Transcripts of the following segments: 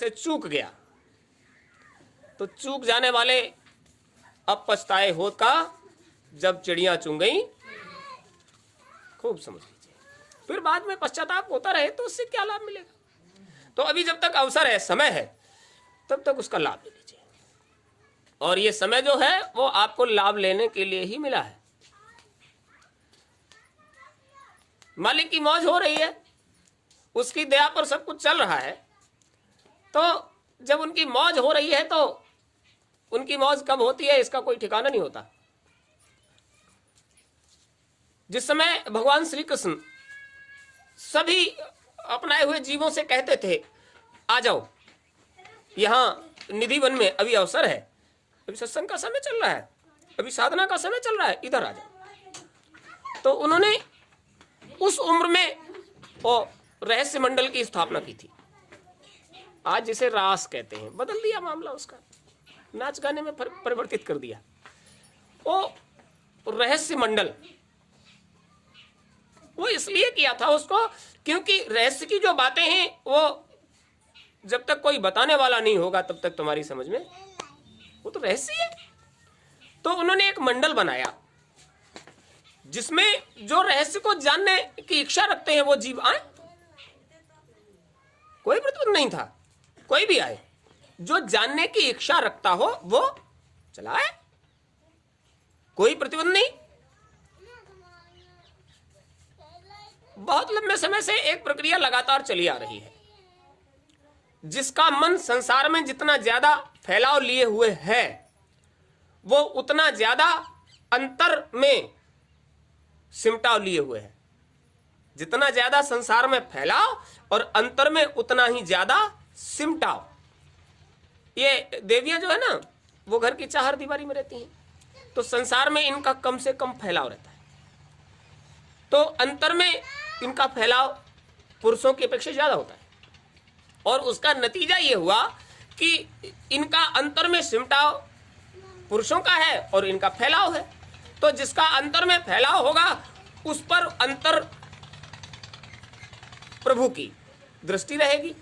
से चूक गया, तो चूक जाने वाले अब पछताए हो का जब चिड़ियां चुन गई। खूब समझ लीजिए, फिर बाद में पश्चाताप होता रहे तो उससे क्या लाभ मिलेगा। तो अभी जब तक अवसर है, समय है, तब तक उसका लाभ ले लीजिए। और ये समय जो है वो आपको लाभ लेने के लिए ही मिला है। मालिक की मौज हो रही है, उसकी दया पर सब कुछ चल रहा है। तो जब उनकी मौज हो रही है तो उनकी मौज कब होती है इसका कोई ठिकाना नहीं होता। जिस समय भगवान श्री कृष्ण सभी अपनाए हुए जीवों से कहते थे, आ जाओ यहां निधि वन में, अभी अवसर है, अभी सत्संग का समय चल रहा है, अभी साधना का समय चल रहा है, इधर आ जाओ, तो उन्होंने उस उम्र में वो रहस्य मंडल की स्थापना की थी। आज जिसे रास कहते हैं, बदल दिया मामला उसका, नाच गाने में परिवर्तित कर दिया। वो रहस्य मंडल वो इसलिए किया था उसको, क्योंकि रहस्य की जो बातें हैं वो जब तक कोई बताने वाला नहीं होगा तब तक तुम्हारी समझ में, वो तो रहस्य है। तो उन्होंने एक मंडल बनाया जिसमें जो रहस्य को जानने की इच्छा रखते हैं वो जीव आए। कोई प्रतिबंध नहीं था, कोई भी आए, जो जानने की इच्छा रखता हो वो चला आए, कोई प्रतिबंध नहीं। बहुत लंबे समय से एक प्रक्रिया लगातार चली आ रही है। जिसका मन संसार में जितना ज्यादा फैलाव लिए हुए है वो उतना ज्यादा अंतर में सिमटाव लिए हुए है। जितना ज्यादा संसार में फैलाव और अंतर में उतना ही ज्यादा सिमटाव। ये देवियां जो है ना वो घर की चार दीवारी में रहती हैं, तो संसार में इनका कम से कम फैलाव रहता है, तो अंतर में इनका फैलाव पुरुषों की अपेक्षा ज्यादा होता है। और उसका नतीजा ये हुआ कि इनका अंतर में सिमटाव पुरुषों का है और इनका फैलाव है। तो जिसका अंतर में फैलाव होगा उस पर अंतर प्रभु की दृष्टि रहेगी,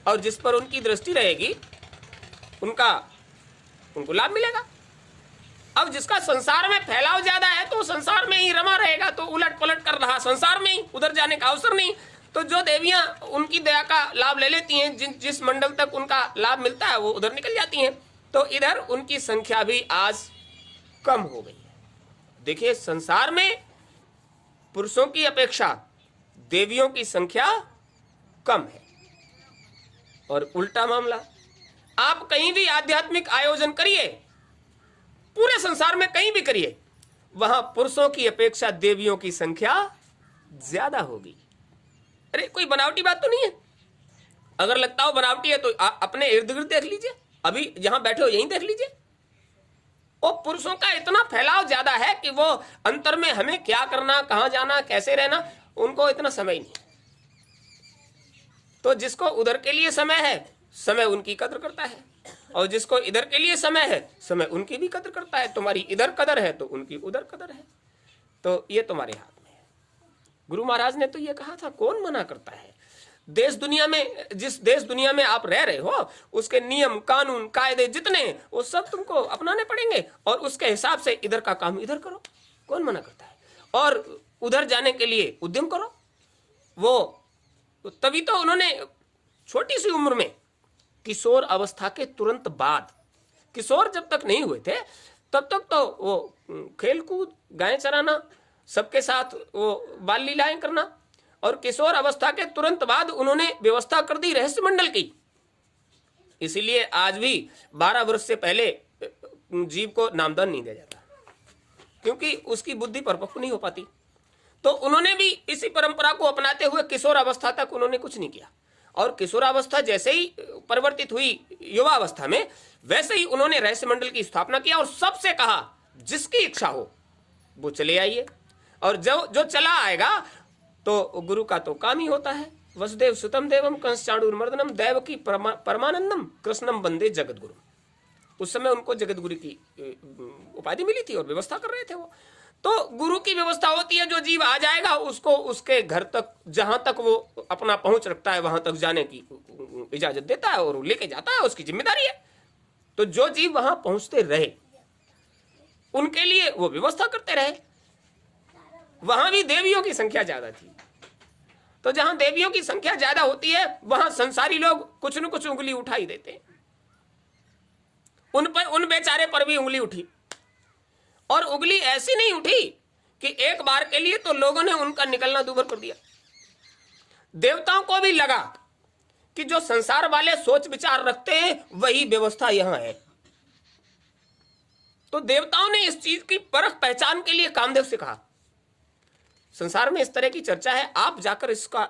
और जिस पर उनकी दृष्टि रहेगी उनको लाभ मिलेगा। अब जिसका संसार में फैलाव ज्यादा है तो संसार में ही रमा रहेगा, तो उलट पलट कर रहा संसार में ही, उधर जाने का अवसर नहीं। तो जो देवियां उनकी दया का लाभ ले लेती हैं, जिस मंडल तक उनका लाभ मिलता है वो उधर निकल जाती हैं, तो इधर उनकी संख्या भी आज कम हो गई है। देखिए, संसार में पुरुषों की अपेक्षा देवियों की संख्या कम है। और उल्टा मामला, आप कहीं भी आध्यात्मिक आयोजन करिए, पूरे संसार में कहीं भी करिए, वहां पुरुषों की अपेक्षा देवियों की संख्या ज्यादा होगी। अरे कोई बनावटी बात तो नहीं है। अगर लगता हो बनावटी है तो अपने इर्द गिर्द देख लीजिए, अभी जहां बैठे हो यहीं देख लीजिए। वो पुरुषों का इतना फैलाव ज्यादा है कि वो अंतर में हमें क्या करना, कहां जाना, कैसे रहना, उनको इतना समय नहीं। तो जिसको उधर के लिए समय है, समय उनकी कद्र करता है, और जिसको इधर के लिए समय है, समय उनकी भी कद्र करता है। तुम्हारी इधर कदर है तो उनकी उधर कदर है। तो ये तुम्हारे हाथ में है। गुरु महाराज ने तो ये कहा था, कौन मना करता है। देश दुनिया में, जिस देश दुनिया में आप रह रहे हो, उसके नियम कानून कायदे जितने, वो सब तुमको अपनाने पड़ेंगे, और उसके हिसाब से इधर का काम इधर करो। कौन मना करता है। और उधर जाने के लिए उद्यम करो। वो तभी तो उन्होंने छोटी सी उम्र में, किशोर अवस्था के तुरंत बाद, किशोर जब तक नहीं हुए थे तब तक तो वो खेल कूद, गाय चराना, सबके साथ वो बाल लीलाएं करना, और किशोर अवस्था के तुरंत बाद उन्होंने व्यवस्था कर दी रहस्य मंडल की। इसीलिए आज भी 12 वर्ष से पहले जीव को नामदान नहीं दिया जाता, क्योंकि उसकी बुद्धि परिपक्व नहीं हो पाती। तो उन्होंने भी इसी परंपरा को अपनाते हुए किशोर अवस्था तक उन्होंने कुछ नहीं किया, और किशोरावस्था जैसे ही परिवर्तित हुई युवा अवस्था में, वैसे ही उन्होंने रहस्य मंडल की स्थापना किया, और सबसे कहा जिसकी इच्छा हो वो चले आइए। और जो चला आएगा तो गुरु का तो काम ही होता है। वसुदेव सुतम देवम कंस चाणूरमर्दनम दैवकी परमानंदम कृष्णम वंदे जगत गुरु। उस समय उनको जगत गुरु की उपाधि मिली थी और व्यवस्था कर रहे थे वो। तो गुरु की व्यवस्था होती है, जो जीव आ जाएगा उसको उसके घर तक, जहां तक वो अपना पहुंच रखता है वहां तक जाने की इजाजत देता है और लेके जाता है, उसकी जिम्मेदारी है। तो जो जीव वहां पहुंचते रहे उनके लिए वो व्यवस्था करते रहे। वहां भी देवियों की संख्या ज्यादा थी, तो जहां देवियों की संख्या ज्यादा होती है वहां संसारी लोग कुछ न कुछ उंगली उठा ही देते हैं। उन बेचारे पर भी उंगली उठी, और उंगली ऐसी नहीं उठी कि एक बार के लिए, तो लोगों ने उनका निकलना दूभर कर दिया। देवताओं को भी लगा कि जो संसार वाले सोच विचार रखते हैं वही व्यवस्था यहां है। तो देवताओं ने इस चीज की परख पहचान के लिए कामदेव से कहा, संसार में इस तरह की चर्चा है, आप जाकर इसका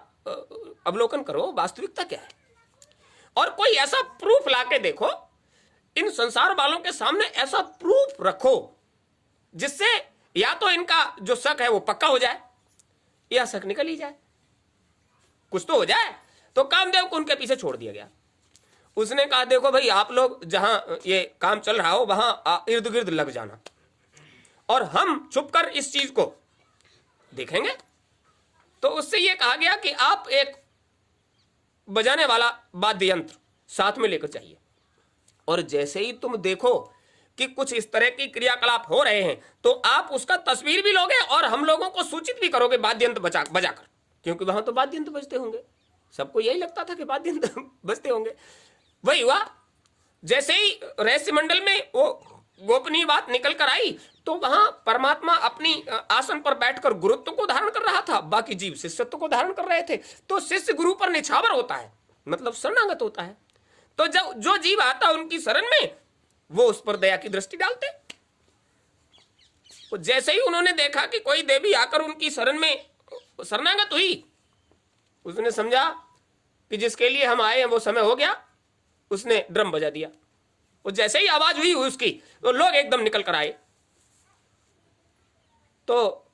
अवलोकन करो, वास्तविकता क्या है, और कोई ऐसा प्रूफ लाके देखो, इन संसार वालों के सामने ऐसा प्रूफ रखो जिससे या तो इनका जो शक है वो पक्का हो जाए या शक निकल ही जाए, कुछ तो हो जाए। तो कामदेव को उनके पीछे छोड़ दिया गया। उसने कहा, देखो भाई, आप लोग जहां ये काम चल रहा हो वहां इर्द गिर्द लग जाना, और हम छुपकर इस चीज को देखेंगे। तो उससे यह कहा गया कि आप एक बजाने वाला वाद्य यंत्र साथ में लेकर जाइए, और जैसे ही तुम देखो कि कुछ इस तरह की क्रियाकलाप हो रहे हैं तो आप उसका तस्वीर भी लोगे और हम लोगों को सूचित भी करोगे वाद्य यंत्र बजाकर, क्योंकि वहां तो वाद्य यंत्र बजते होंगे। सबको यही लगता था कि वाद्य यंत्र बजते होंगे। वही हुआ। जैसे ही रहस्य मंडल में वो गोपनीय बात निकल कर आई तो वहां परमात्मा अपनी आसन पर बैठकर गुरुत्व को धारण कर रहा था, बाकी जीव शिष्यत्व को धारण कर रहे थे। तो शिष्य गुरु पर निछावर होता है, मतलब शरणागत होता है। तो जब जो जीव आता उनकी शरण में वो उस पर दया की दृष्टि डालते। तो जैसे ही उन्होंने देखा कि कोई देवी आकर उनकी शरण में शरणागत हुई, उसने समझा कि जिसके लिए हम आए हैं वो समय हो गया। उसने ड्रम बजा दिया, और जैसे ही आवाज हुई उसकी तो लोग एकदम निकल कर आए। तो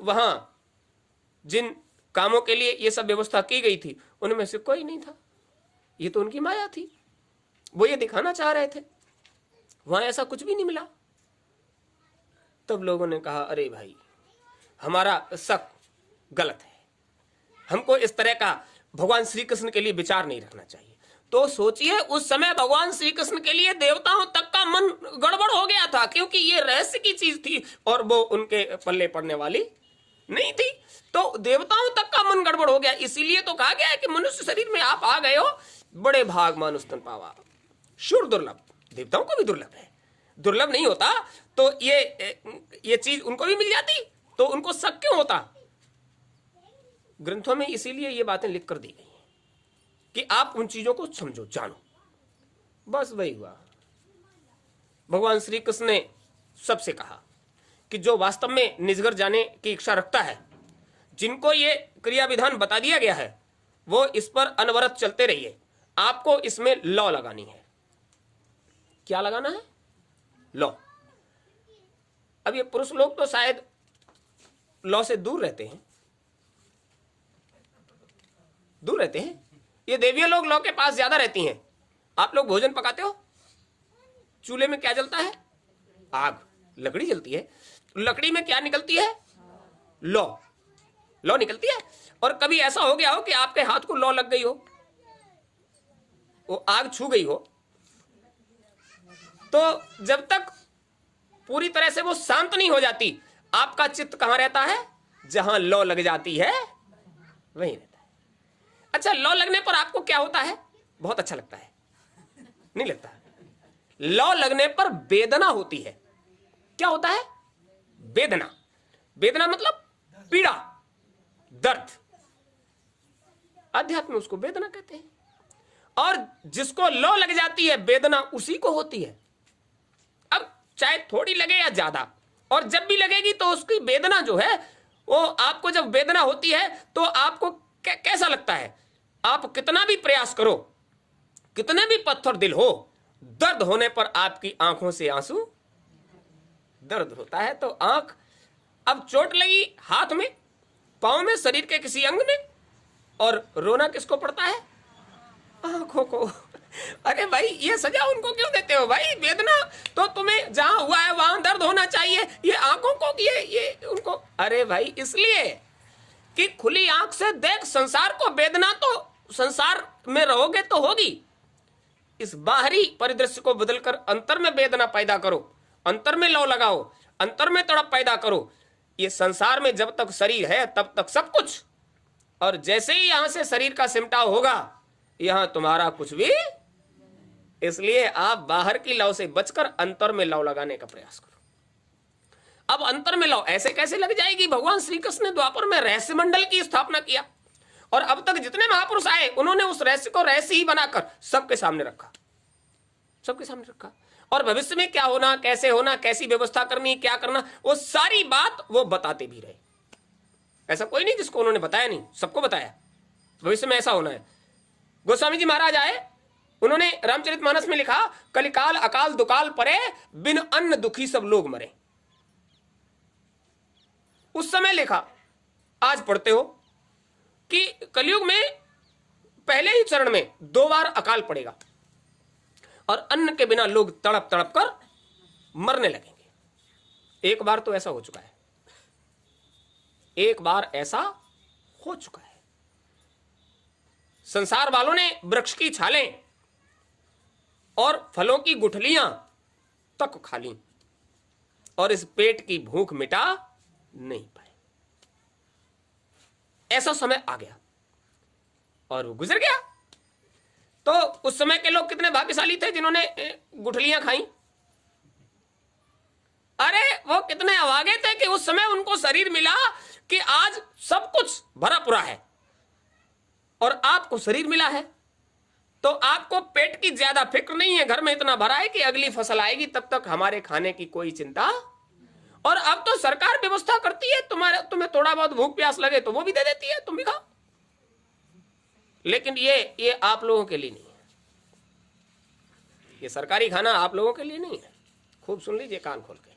वहां जिन कामों के लिए ये सब व्यवस्था की गई थी उनमें से कोई नहीं था। ये तो उनकी माया थी, वो ये दिखाना चाह रहे थे, वहां ऐसा कुछ भी नहीं मिला। तब लोगों ने कहा, अरे भाई, हमारा शक गलत है, हमको इस तरह का भगवान श्री कृष्ण के लिए विचार नहीं रखना चाहिए। तो सोचिए, उस समय भगवान श्री कृष्ण के लिए देवताओं तक का मन गड़बड़ हो गया था, क्योंकि ये रहस्य की चीज थी और वो उनके पल्ले पड़ने वाली नहीं थी। तो देवताओं तक का मन गड़बड़ हो गया। इसीलिए तो कहा गया है कि मनुष्य शरीर में आप आ गए हो, बड़े भाग मानुष तन पावा, शुर दुर्लभ। देवताओं को भी दुर्लभ है, दुर्लभ नहीं होता तो ये चीज उनको भी मिल जाती, तो उनको शक क्यों होता। ग्रंथों में इसीलिए ये बातें लिख कर दी गई हैं कि आप उन चीजों को समझो, जानो। बस वही हुआ। भगवान श्री कृष्ण ने सबसे कहा कि जो वास्तव में निजगर जाने की इच्छा रखता है, जिनको ये क्रिया विधान बता दिया गया है, वो इस पर अनवरत चलते रहिए। आपको इसमें लॉ लगानी है। क्या लगाना है? लॉ। अब ये पुरुष लोग तो शायद लॉ से दूर रहते हैं, ये देवियां लोग लॉ के पास ज्यादा रहती हैं। आप लोग भोजन पकाते हो, चूल्हे में क्या जलता है? आग, लकड़ी जलती है। लकड़ी में क्या निकलती है? लौ निकलती है। और कभी ऐसा हो गया हो कि आपके हाथ को लौ लग गई हो, वो आग छू गई हो, तो जब तक पूरी तरह से वो शांत नहीं हो जाती, आपका चित्त कहां रहता है? जहां लौ लग जाती है वहीं रहता है। अच्छा, लौ लगने पर आपको क्या होता है? बहुत अच्छा लगता है? नहीं लगता। लौ लगने पर वेदना होती है। क्या होता है? वेदना। वेदना मतलब पीड़ा, दर्द। अध्यात्म उसको वेदना कहते हैं। और जिसको लौ लग जाती है, वेदना उसी को होती है। अब चाहे थोड़ी लगे या ज्यादा, और जब भी लगेगी तो उसकी वेदना जो है वो, आपको जब वेदना होती है तो आपको कैसा लगता है? आप कितना भी प्रयास करो, कितने भी पत्थर दिल हो, दर्द होने पर आपकी आंखों से आंसू, दर्द होता है तो आंख, अब चोट लगी हाथ में, पांव में, शरीर के किसी अंग में, और रोना किसको पड़ता है? आंखों को। अरे भाई ये सजा उनको क्यों देते हो भाई? वेदना तो तुम्हें जहां हुआ है वहां दर्द होना चाहिए, ये आंखों को ये उनको। अरे भाई इसलिए कि खुली आंख से देख संसार को। वेदना तो संसार में रहोगे तो होगी। इस बाहरी परिदृश्य को बदलकर अंतर में वेदना पैदा करो, अंतर में लौ लगाओ, अंतर में तड़प पैदा करो। ये संसार में जब तक शरीर है तब तक सब कुछ, और जैसे ही यहां से शरीर का सिमटाव होगा यहां तुम्हारा कुछ भी। इसलिए आप बाहर की लौ से बचकर अंतर में लौ लगाने का प्रयास करो। अब अंतर में लौ ऐसे कैसे लग जाएगी? भगवान श्री कृष्ण ने द्वापर में रहस्य मंडल की स्थापना किया, और अब तक जितने महापुरुष आए उन्होंने उस रहस्य को रहस्य ही बनाकर सबके सामने रखा, सबके सामने रखा। और भविष्य में क्या होना, कैसे होना, कैसी व्यवस्था करनी, क्या करना, वो सारी बात वो बताते भी रहे। ऐसा कोई नहीं जिसको उन्होंने बताया नहीं, सबको बताया भविष्य में ऐसा होना है। गोस्वामी जी महाराज आए, उन्होंने रामचरितमानस में लिखा, कलिकाल अकाल दुकाल परे, बिन अन्न दुखी सब लोग मरे। उस समय लिखा, आज पढ़ते हो कि कलयुग में पहले ही चरण में 2 बार अकाल पड़ेगा और अन्न के बिना लोग तड़प तड़प कर मरने लगेंगे। एक बार तो ऐसा हो चुका है, एक बार ऐसा हो चुका है। संसार वालों ने वृक्ष की छालें और फलों की गुठलियां तक खा ली और इस पेट की भूख मिटा नहीं पाए। ऐसा समय आ गया और वो गुजर गया। तो उस समय के लोग कितने भाग्यशाली थे जिन्होंने गुठलियां खाई। अरे वो कितने अभागे थे कि उस समय उनको शरीर मिला कि आज सब कुछ भरा पूरा है, और आपको शरीर मिला है तो आपको पेट की ज्यादा फिक्र नहीं है। घर में इतना भरा है कि अगली फसल आएगी तब तक हमारे खाने की कोई चिंता। और अब तो सरकार व्यवस्था करती है, तुम्हें थोड़ा बहुत भूख प्यास लगे तो वो भी दे देती है, तुम भी खाओ। लेकिन ये आप लोगों के लिए नहीं है, ये सरकारी खाना आप लोगों के लिए नहीं है। खूब सुन लीजिए कान खोल के।